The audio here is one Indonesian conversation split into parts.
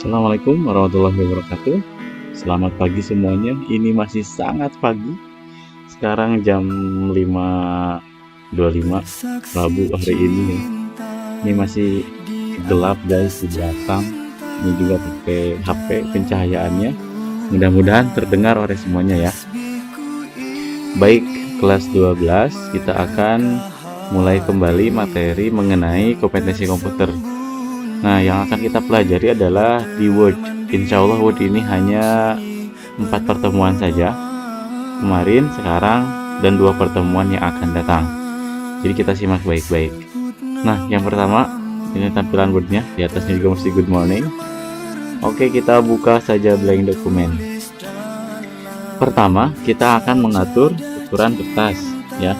Assalamualaikum warahmatullahi wabarakatuh. Selamat pagi semuanya. Ini masih sangat pagi. Sekarang jam 5.25 Rabu hari ini ya. Ini masih gelap guys di belakang. Ini juga pakai HP pencahayaannya. Mudah-mudahan terdengar oleh semuanya ya. Baik, kelas 12 kita akan mulai kembali materi mengenai kompetensi komputer. Nah, yang akan kita pelajari adalah di Word. Insya Allah Word ini hanya 4 pertemuan saja. Kemarin, sekarang, dan 2 pertemuan yang akan datang. Jadi kita simak baik-baik. Nah, yang pertama, ini tampilan Word-nya. Di atasnya juga mesti good morning. Oke, kita buka saja blank dokumen. Pertama, kita akan mengatur ukuran kertas ya.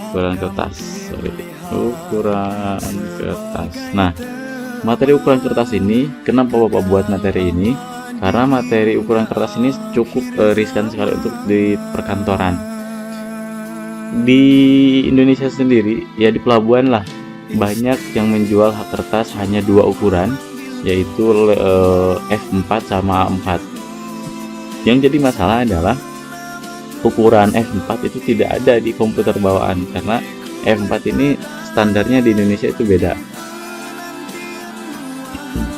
Ukuran kertas. Nah, materi ukuran kertas ini, kenapa Bapak buat materi ini? Karena materi ukuran kertas ini cukup riskan sekali untuk di perkantoran. Di Indonesia sendiri, ya di pelabuhan lah, banyak yang menjual kertas hanya 2 ukuran, yaitu F4 sama A4. Yang jadi masalah adalah ukuran F4 itu tidak ada di komputer bawaan, karena F4 ini standarnya di Indonesia itu beda.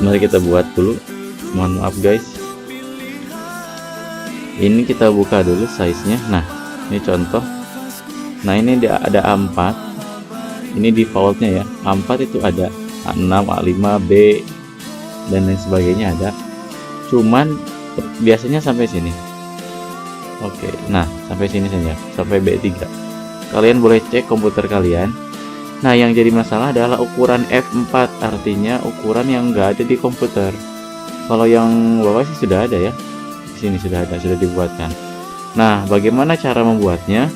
Mari kita buat dulu, mohon maaf guys. Ini kita buka dulu size-nya. Nah, ini contoh. Nah, ini ada A4. Ini defaultnya ya. A4 itu ada A6, A5, B dan lain sebagainya ada. Cuman biasanya sampai sini. Oke, nah sampai sini saja, sampai B3. Kalian boleh cek komputer kalian. Nah, yang jadi masalah adalah ukuran F4, artinya ukuran yang enggak ada di komputer. Kalau yang bawah sih sudah ada ya. Di sini sudah ada, sudah dibuatkan. Nah, bagaimana cara membuatnya?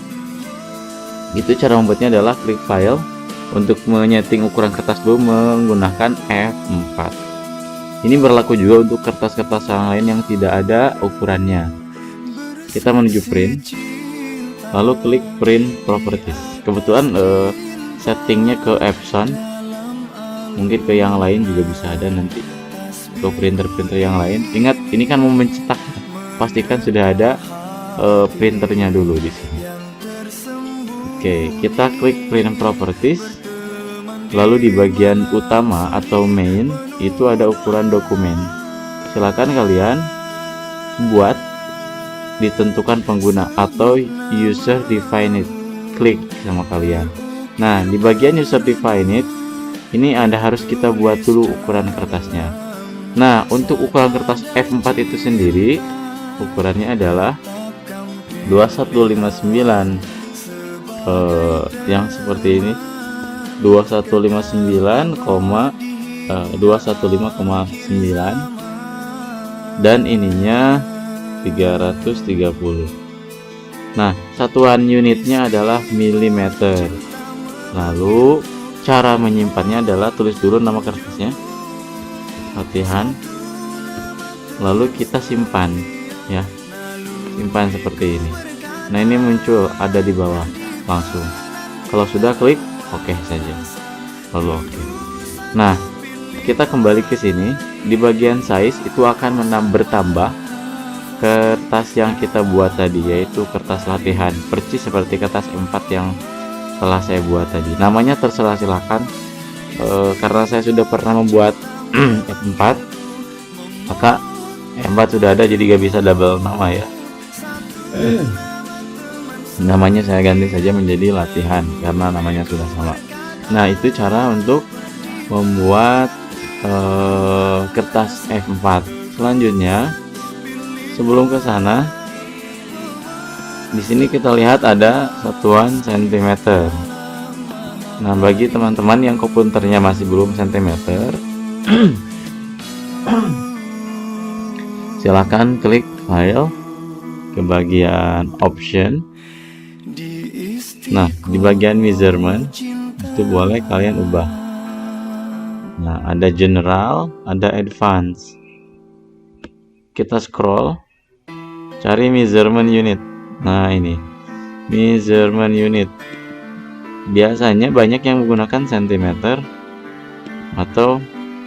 Itu cara membuatnya adalah klik file. Untuk menyeting ukuran kertas dulu menggunakan F4. Ini berlaku juga untuk kertas-kertas yang lain yang tidak ada ukurannya. Kita menuju print, lalu klik print properties. Kebetulan settingnya ke Epson, mungkin ke yang lain juga bisa ada nanti, ke printer-printer yang lain. Ingat, ini kan mau mencetak, pastikan sudah ada printernya dulu di sini. Oke, kita klik print properties, lalu di bagian utama atau main itu ada ukuran dokumen. Silakan kalian buat, ditentukan pengguna atau user defined, klik sama kalian. Nah, di bagian user defined ini harus kita buat dulu ukuran kertasnya. Nah, untuk ukuran kertas F4 itu sendiri ukurannya adalah 2159 yang seperti ini, 215,9 dan ininya 330. Nah, satuan unitnya adalah milimeter. Lalu cara menyimpannya adalah tulis dulu nama kertasnya, latihan, lalu kita simpan ya, simpan seperti ini. Nah, ini muncul ada di bawah langsung. Kalau sudah klik oke saja, lalu oke. Nah, kita kembali ke sini. Di bagian size itu akan bertambah kertas yang kita buat tadi, yaitu kertas latihan, persis seperti kertas M4 yang telah saya buat tadi. Namanya terserah, silakan. Karena saya sudah pernah membuat F4, maka M4 sudah ada, jadi gak bisa double nama ya. Namanya saya ganti saja menjadi latihan karena namanya sudah sama. Nah, itu cara untuk membuat kertas F4. Selanjutnya, sebelum ke sana, di sini kita lihat ada satuan cm. Nah, bagi teman-teman yang komputernya masih belum cm, silakan klik file, ke bagian option. Nah, di bagian measurement itu boleh kalian ubah. Nah, ada general, ada advance. Kita scroll, cari measurement unit. Nah, ini measurement unit. Biasanya banyak yang menggunakan cm atau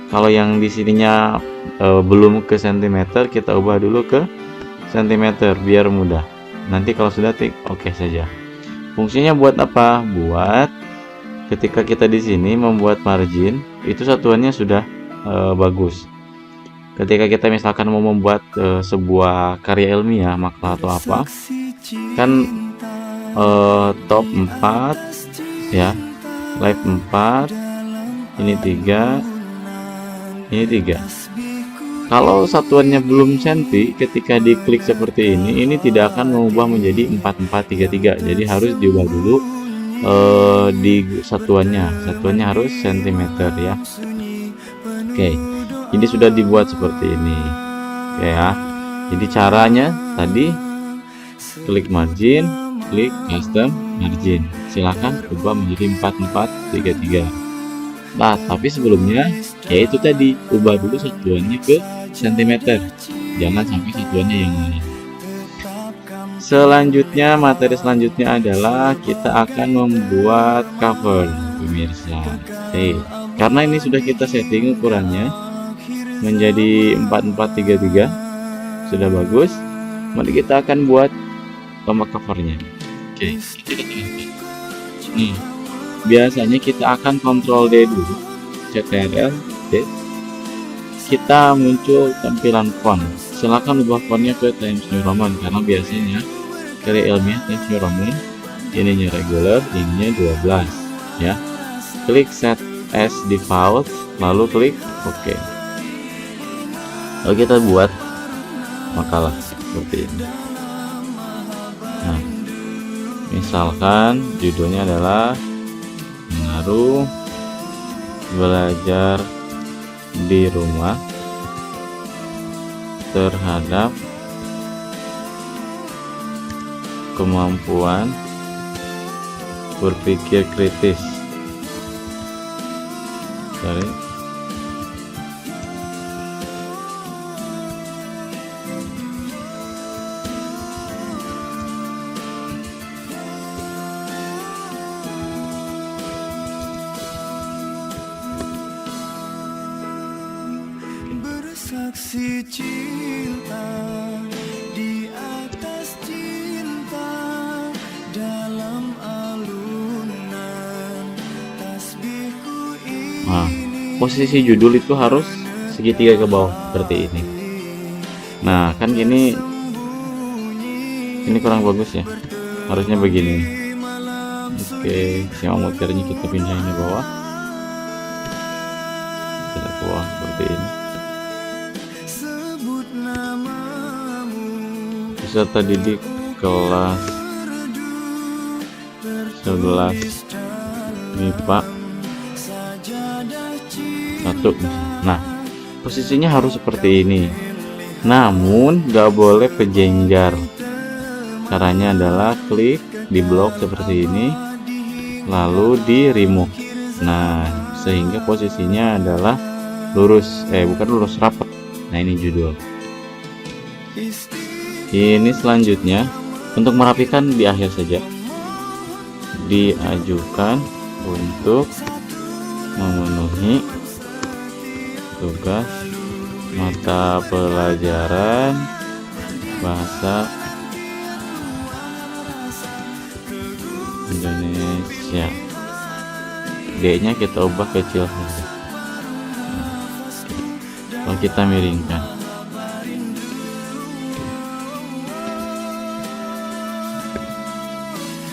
Kalau yang di sininya belum ke sentimeter, kita ubah dulu ke sentimeter biar mudah. Nanti kalau sudah tik oke saja. Fungsinya buat apa? Buat ketika kita di sini membuat margin, itu satuannya sudah bagus. Ketika kita misalkan mau membuat sebuah karya ilmiah, makalah atau apa, kan top 4 ya, live 4, ini 3, ini 3. Kalau satuannya belum senti, ketika diklik seperti ini tidak akan mengubah menjadi 4433. Jadi harus diubah dulu di satuannya harus sentimeter ya. Oke, ini sudah dibuat seperti ini. Oke ya. Jadi caranya tadi klik margin, klik custom margin. Silahkan ubah menjadi 4433. Nah, tapi sebelumnya yaitu tadi ubah dulu satuannya ke sentimeter, jangan sampai satuannya yang lain. Selanjutnya, materi selanjutnya adalah kita akan membuat cover, pemirsa. Oke, karena ini sudah kita setting ukurannya menjadi 4433, sudah bagus. Mari kita akan buat tombak covernya. Oke, nih biasanya kita akan Ctrl D dulu, Ctrl D, kita muncul tampilan font. Silahkan ubah fontnya ke Times New Roman karena biasanya karya ilmiah Times New Roman, ininya regular, ininya 12 ya. Klik set as default, lalu klik OK. Lalu kita buat makalah seperti ini. Nah, misalkan judulnya adalah pengaruh belajar di rumah terhadap kemampuan berpikir kritis. Sorry. Saksi cinta di atas cinta dalam alunan tasbihku ini. Nah, posisi judul itu harus segitiga ke bawah seperti ini. Nah, kan ini kurang bagus ya, harusnya begini. Oke, siang muternya kita pindahin ke bawah, kita ke bawah seperti ini. Peserta didik kelas 11 MIPA 1. Nah, posisinya harus seperti ini, namun gak boleh pejengjar. Caranya adalah klik di blok seperti ini, lalu di remove. Nah, sehingga posisinya adalah lurus, bukan lurus, rapat. Nah, ini judul. Ini selanjutnya untuk merapikan di akhir saja, diajukan untuk memenuhi tugas mata pelajaran bahasa Indonesia. D-nya kita ubah kecil saja. Kalau kita miringkan,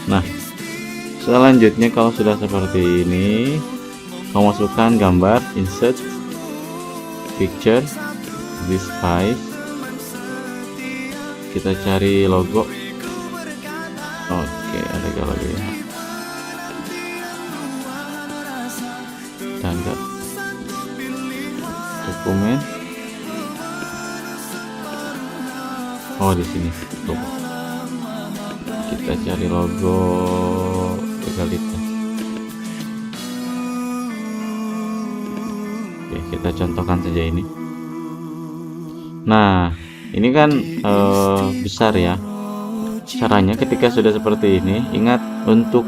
nah, selanjutnya kalau sudah seperti ini, kamu masukkan gambar, insert picture, disguise, kita cari logo. Oke, ada logo ya, tangga, dokumen. Oh, di sini tuh. Kita cari logo legalitas. Oke, kita contohkan saja ini. Nah, ini kan besar ya. Caranya ketika sudah seperti ini, ingat untuk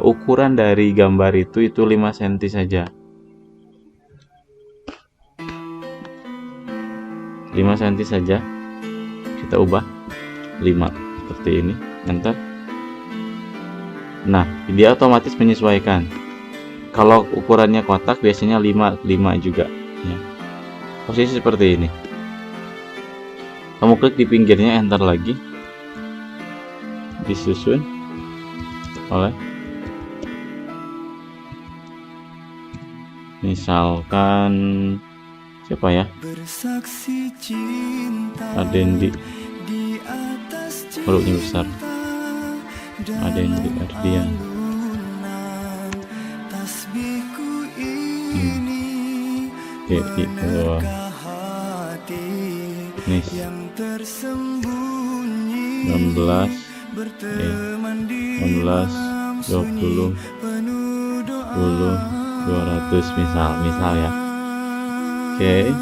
ukuran dari gambar itu 5 cm saja. 5 cm saja, kita ubah 5 seperti ini, enter. Nah, dia otomatis menyesuaikan. Kalau ukurannya kotak biasanya 5 juga ya. Posisi seperti ini, kamu klik di pinggirnya, enter lagi, disusun oleh misalkan siapa ya, bersaksi cinta Adendi, di atas hurufnya besar, Adendi Ardian. alunan tasbihku ini Oke, menegah hati nis yang tersembunyi 16, berteman di 16, malam 20, sunyi penuh doa 10, 200 misal ya. Oke,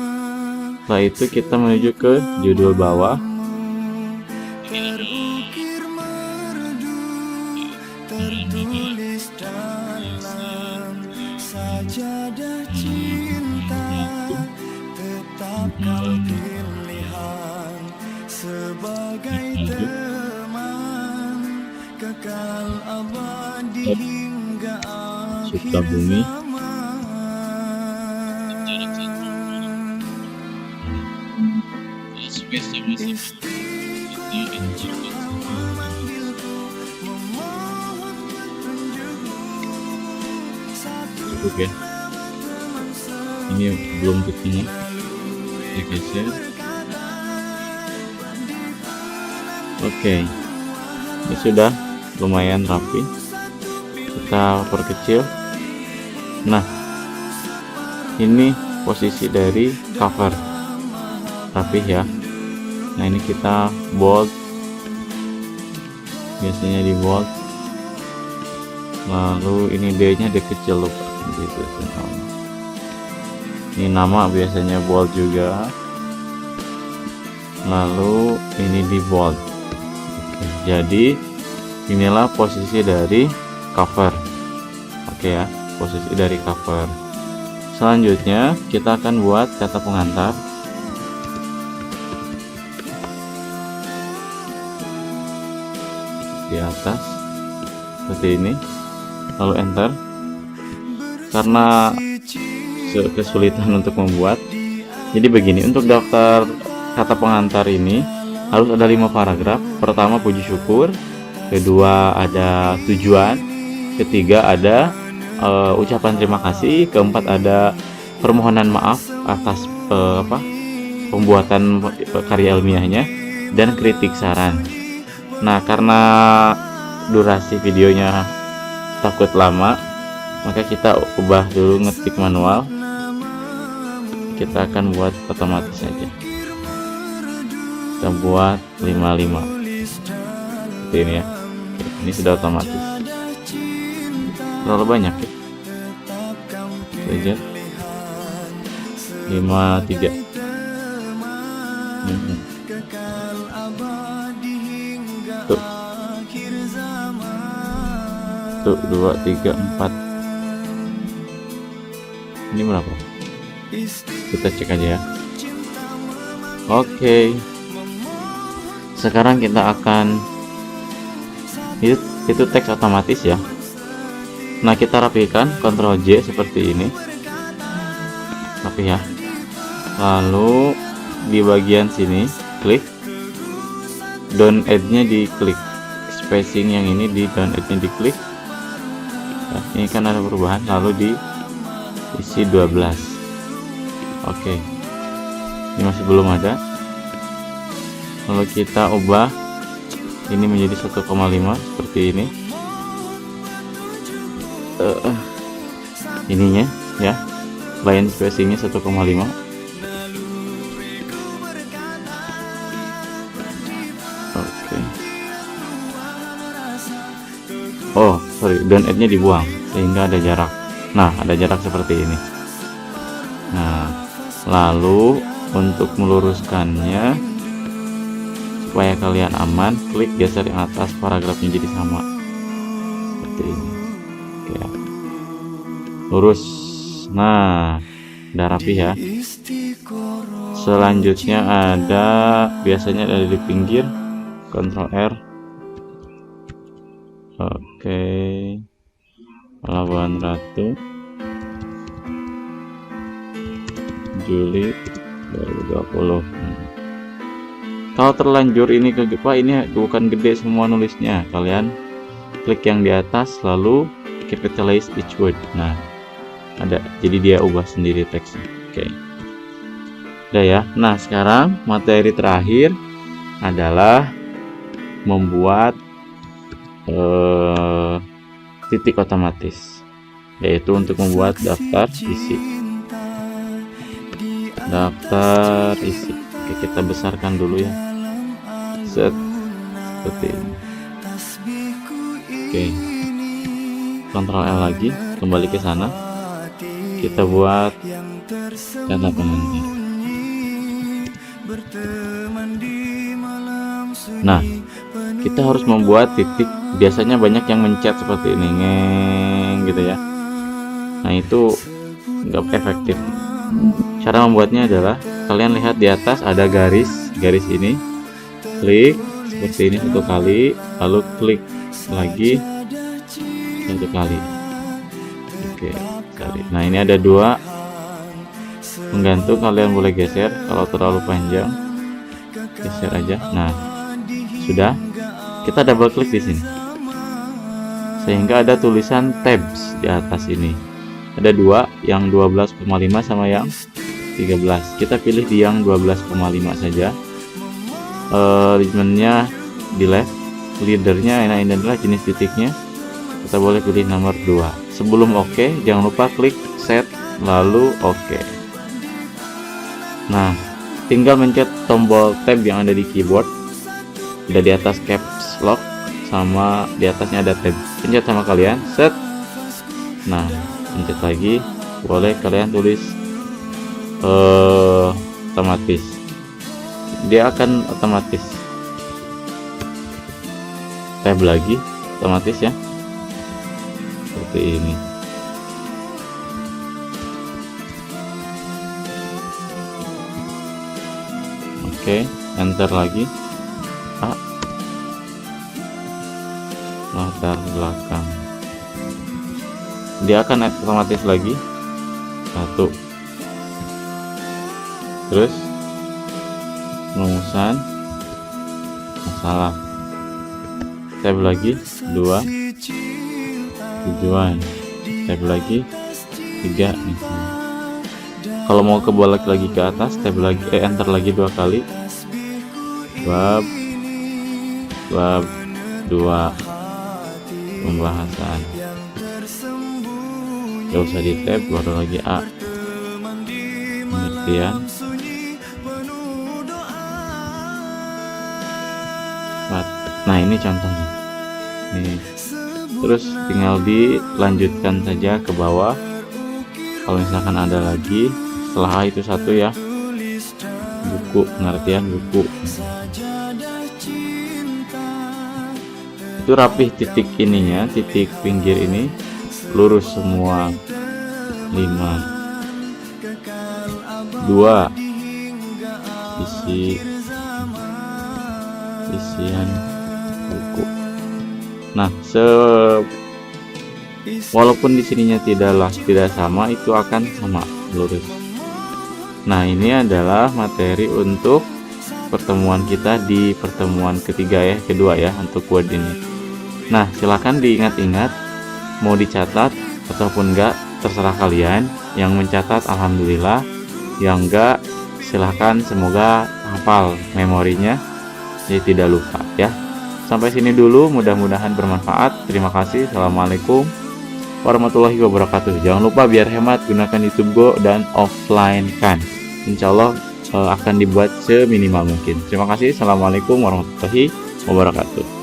setelah itu kita menuju ke judul bawah. terukir merdu tertulis dalam sajadah cinta, tetap kau pilihan sebagai teman kekal abadi hingga akhir Sukabumi. zaman. Cukup ya, ini belum ketemu, digeser. Oke, ini sudah lumayan rapi, kita perkecil. Nah, ini posisi dari cover, rapih ya. Nah, ini kita bold, biasanya di bold, lalu ini D nya kecil lupa gitu. Ini nama biasanya bold juga, lalu ini di bold. Oke, jadi inilah posisi dari cover. Oke ya, posisi dari cover. Selanjutnya kita akan buat kata pengantar. Di atas seperti ini, lalu enter. Karena kesulitan untuk membuat, jadi begini, untuk daftar kata pengantar ini harus ada 5 paragraf. Pertama puji syukur, kedua ada tujuan, ketiga ada ucapan terima kasih, keempat ada permohonan maaf atas pembuatan karya ilmiahnya, dan kritik saran. Nah, karena durasi videonya takut lama, maka kita ubah dulu ngetik manual. Kita akan buat otomatis saja. Kita buat 55 seperti ini ya. Oke, ini sudah otomatis. Terlalu banyak ya, saja 53. Tuh 2, 3, 4. Ini berapa? Kita cek aja ya. Oke. Sekarang kita akan itu teks otomatis ya. Nah, kita rapikan, Ctrl J seperti ini. Rapi ya. Lalu di bagian sini klik, down add-nya diklik, spacing yang ini di down add-nya diklik. Nah, ini kan ada perubahan, lalu diisi 12. Oke, ini masih belum ada, lalu kita ubah ini menjadi 1,5 seperti ini. Ininya ya, line spacingnya 1,5. Oke. Oh sorry, down add-nya dibuang sehingga ada jarak. Nah, ada jarak seperti ini. Nah, lalu untuk meluruskannya supaya kalian aman, klik geser yang atas, paragrafnya jadi sama seperti ini. Oke ya, lurus. Nah, udah rapi ya. Selanjutnya ada, biasanya ada di pinggir, Ctrl R. Oke, Pelabuhan Ratu, Juli 2020. Kalau terlanjur ini ke Pak, ini bukan gede semua nulisnya, kalian klik yang di atas lalu capitalize each word. Nah, ada, jadi dia ubah sendiri teksnya. Oke, udah ya. Nah, sekarang materi terakhir adalah membuat titik otomatis, yaitu untuk membuat daftar isi. Daftar isi. Oke, kita besarkan dulu ya. Set, seperti ini. Oke, Ctrl L lagi, kembali ke sana. Kita buat kata pengantar. Nah, kita harus membuat titik. Biasanya banyak yang mencet seperti ini, ngeng gitu ya. Nah, itu nggak efektif. Cara membuatnya adalah kalian lihat di atas ada garis ini, klik seperti ini satu kali, lalu klik lagi satu kali. Oke, kali. Nah, ini ada dua menggantung, kalian boleh geser kalau terlalu panjang, geser aja. Nah, sudah. Kita double klik di sini sehingga ada tulisan tabs di atas ini. Ada dua, yang 12,5 sama yang 13. Kita pilih di yang 12,5 saja. Alignmentnya di left, leadernya ini adalah jenis titiknya. Kita boleh pilih nomor 2. Sebelum oke, jangan lupa klik set lalu oke. Nah, tinggal mencet tombol tab yang ada di keyboard. Ada di atas caps lock sama di atasnya ada tab. Pencet sama kalian, set. Nah, pencet lagi, boleh kalian tulis otomatis. Dia akan otomatis. Tab lagi, otomatis ya. Seperti ini. Oke, enter lagi. Latar belakang, dia akan otomatis lagi. Satu, terus rumusan masalah, tab lagi. 2, tujuan, tab lagi. 3 misalnya. Kalau mau kebalik lagi ke atas, tab lagi, enter lagi 2 kali. Bab 2 pembahasan, gak usah di tab, baru lagi A, pengertian. Nah, ini contohnya nih. Terus tinggal dilanjutkan saja ke bawah. Kalau misalkan ada lagi setelah A itu satu ya, buku, pengertian buku. Itu rapih titik ininya, titik pinggir ini lurus semua. 5, 2 isian buku. Nah, walaupun di sininya tidak sama, itu akan sama lurus. Nah, ini adalah materi untuk pertemuan kita di pertemuan kedua ya untuk word ini. Nah, silahkan diingat-ingat, mau dicatat ataupun enggak terserah kalian. Yang mencatat alhamdulillah, yang enggak silahkan, semoga hafal memorinya jadi tidak lupa ya. Sampai sini dulu, mudah-mudahan bermanfaat. Terima kasih. Assalamualaikum warahmatullahi wabarakatuh. Jangan lupa biar hemat gunakan YouTube Go dan offline kan. Insya Allah akan dibuat seminimal mungkin. Terima kasih. Assalamualaikum warahmatullahi wabarakatuh.